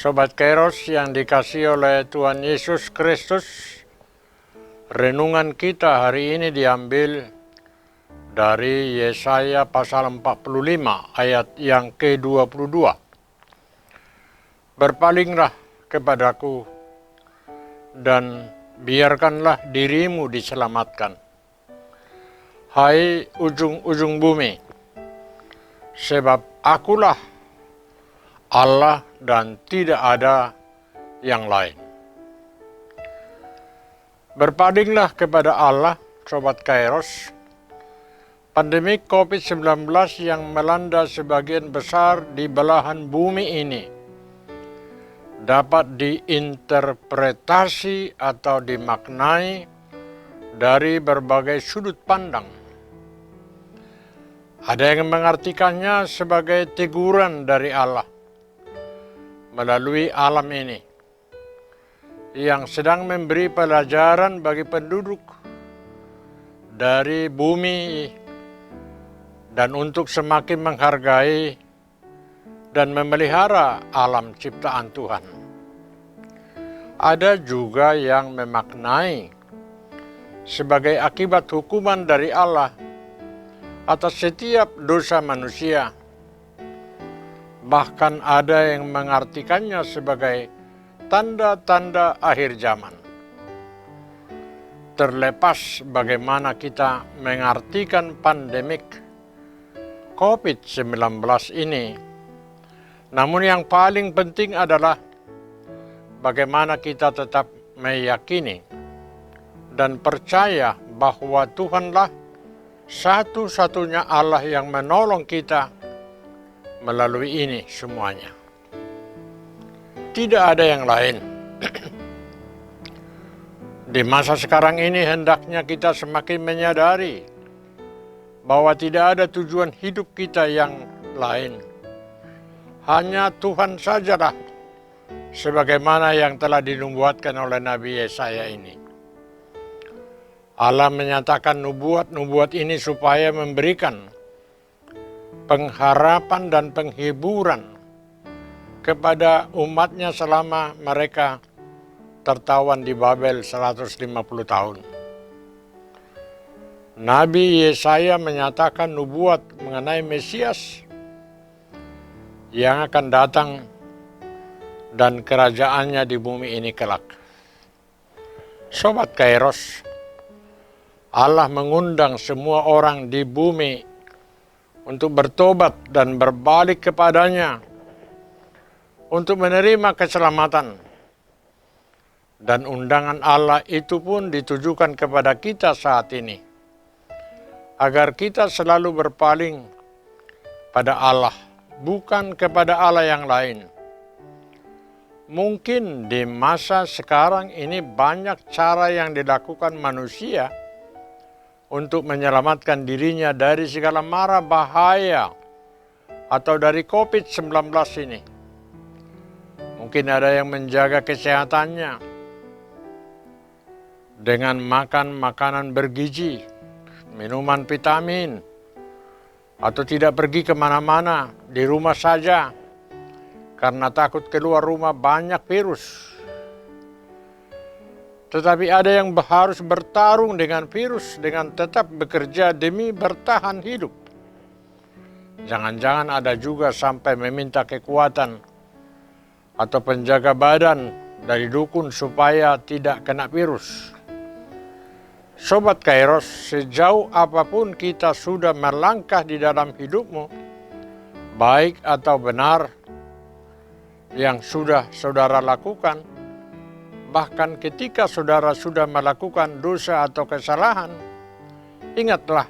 Sobat Kairos yang dikasihi oleh Tuhan Yesus Kristus, renungan kita hari ini diambil dari Yesaya pasal 45 ayat yang ke-22. Berpalinglah kepadaku dan biarkanlah dirimu diselamatkan. Hai ujung-ujung bumi, sebab akulah Allah dan tidak ada yang lain. Berpalinglah kepada Allah, Sobat Kairos. Pandemi COVID-19 yang melanda sebagian besar di belahan bumi ini dapat diinterpretasi atau dimaknai dari berbagai sudut pandang. Ada yang mengartikannya sebagai teguran dari Allah melalui alam ini yang sedang memberi pelajaran bagi penduduk dari bumi dan untuk semakin menghargai dan memelihara alam ciptaan Tuhan. Ada juga yang memaknai sebagai akibat hukuman dari Allah atas setiap dosa manusia. Bahkan ada yang mengartikannya sebagai tanda-tanda akhir zaman. Terlepas bagaimana kita mengartikan pandemik COVID-19 ini, namun yang paling penting adalah bagaimana kita tetap meyakini dan percaya bahwa Tuhanlah satu-satunya Allah yang menolong kita melalui ini semuanya. Tidak ada yang lain. Di masa sekarang ini hendaknya kita semakin menyadari bahwa tidak ada tujuan hidup kita yang lain. Hanya Tuhan sajalah, sebagaimana yang telah dinubuatkan oleh Nabi Yesaya ini. Allah menyatakan nubuat-nubuat ini supaya memberikan pengharapan dan penghiburan kepada umatnya selama mereka tertawan di Babel 150 tahun. Nabi Yesaya menyatakan nubuat mengenai Mesias yang akan datang dan kerajaannya di bumi ini kelak. Sobat Kairos, Allah mengundang semua orang di bumi untuk bertobat dan berbalik kepadanya, untuk menerima keselamatan. Dan undangan Allah itu pun ditujukan kepada kita saat ini, agar kita selalu berpaling pada Allah, bukan kepada Allah yang lain. Mungkin di masa sekarang ini banyak cara yang dilakukan manusia untuk menyelamatkan dirinya dari segala mara bahaya atau dari COVID-19 ini. Mungkin ada yang menjaga kesehatannya dengan makan makanan bergizi, minuman vitamin, atau tidak pergi kemana-mana, di rumah saja, karena takut keluar rumah banyak virus. Tetapi ada yang harus bertarung dengan virus dengan tetap bekerja demi bertahan hidup. Jangan-jangan ada juga sampai meminta kekuatan atau penjaga badan dari dukun supaya tidak kena virus. Sobat Kairos, sejauh apapun kita sudah melangkah di dalam hidupmu, baik atau benar, yang sudah saudara lakukan, bahkan ketika saudara sudah melakukan dosa atau kesalahan, ingatlah,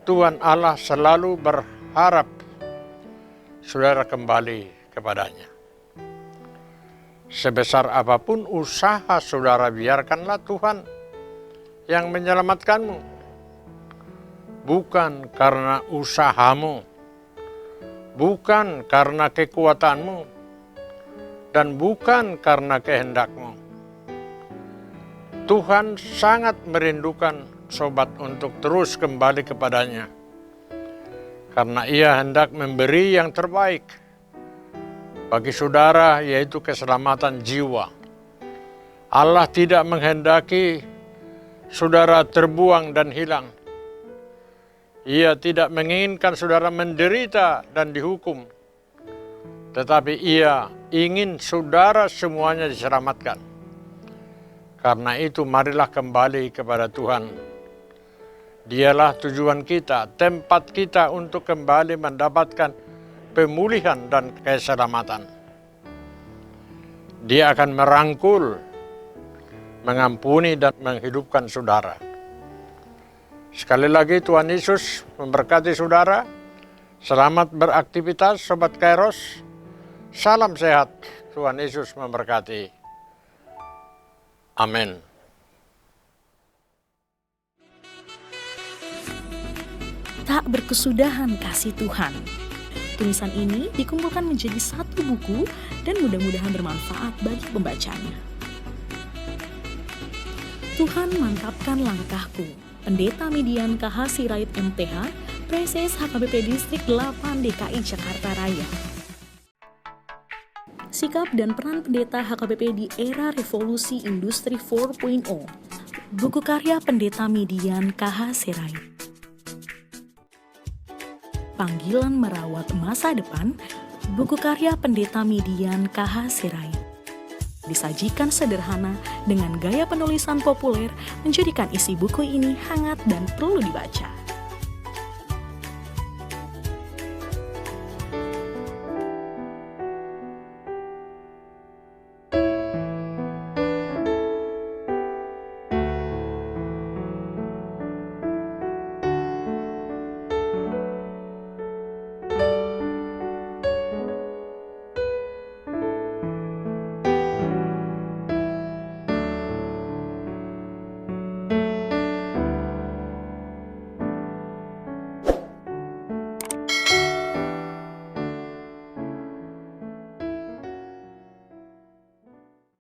Tuhan Allah selalu berharap saudara kembali kepadanya. Sebesar apapun usaha saudara, biarkanlah Tuhan yang menyelamatkanmu. Bukan karena usahamu, bukan karena kekuatanmu, dan bukan karena kehendakmu. Tuhan sangat merindukan sobat untuk terus kembali kepadanya, karena Ia hendak memberi yang terbaik bagi saudara, yaitu keselamatan jiwa. Allah tidak menghendaki saudara terbuang dan hilang. Ia tidak menginginkan saudara menderita dan dihukum, tetapi ia ingin saudara semuanya diselamatkan. Karena itu marilah kembali kepada Tuhan. Dialah tujuan kita, tempat kita untuk kembali mendapatkan pemulihan dan keselamatan. Dia akan merangkul, mengampuni dan menghidupkan saudara. Sekali lagi Tuhan Yesus memberkati saudara. Selamat beraktivitas Sobat Kairos. Salam sehat. Tuhan Yesus memberkati. Amin. Tak berkesudahan kasih Tuhan. Tulisan ini dikumpulkan menjadi satu buku dan mudah-mudahan bermanfaat bagi pembacanya. Tuhan mantapkan langkahku. Pendeta Median KH Sirait MTH, Preses HKBP Distrik 8 DKI Jakarta Raya. Sikap dan peran pendeta HKBP di era revolusi industri 4.0. Buku karya Pendeta Median KH Sirait. Panggilan merawat masa depan. Buku karya Pendeta Median KH Sirait. Disajikan sederhana dengan gaya penulisan populer, menjadikan isi buku ini hangat dan perlu dibaca.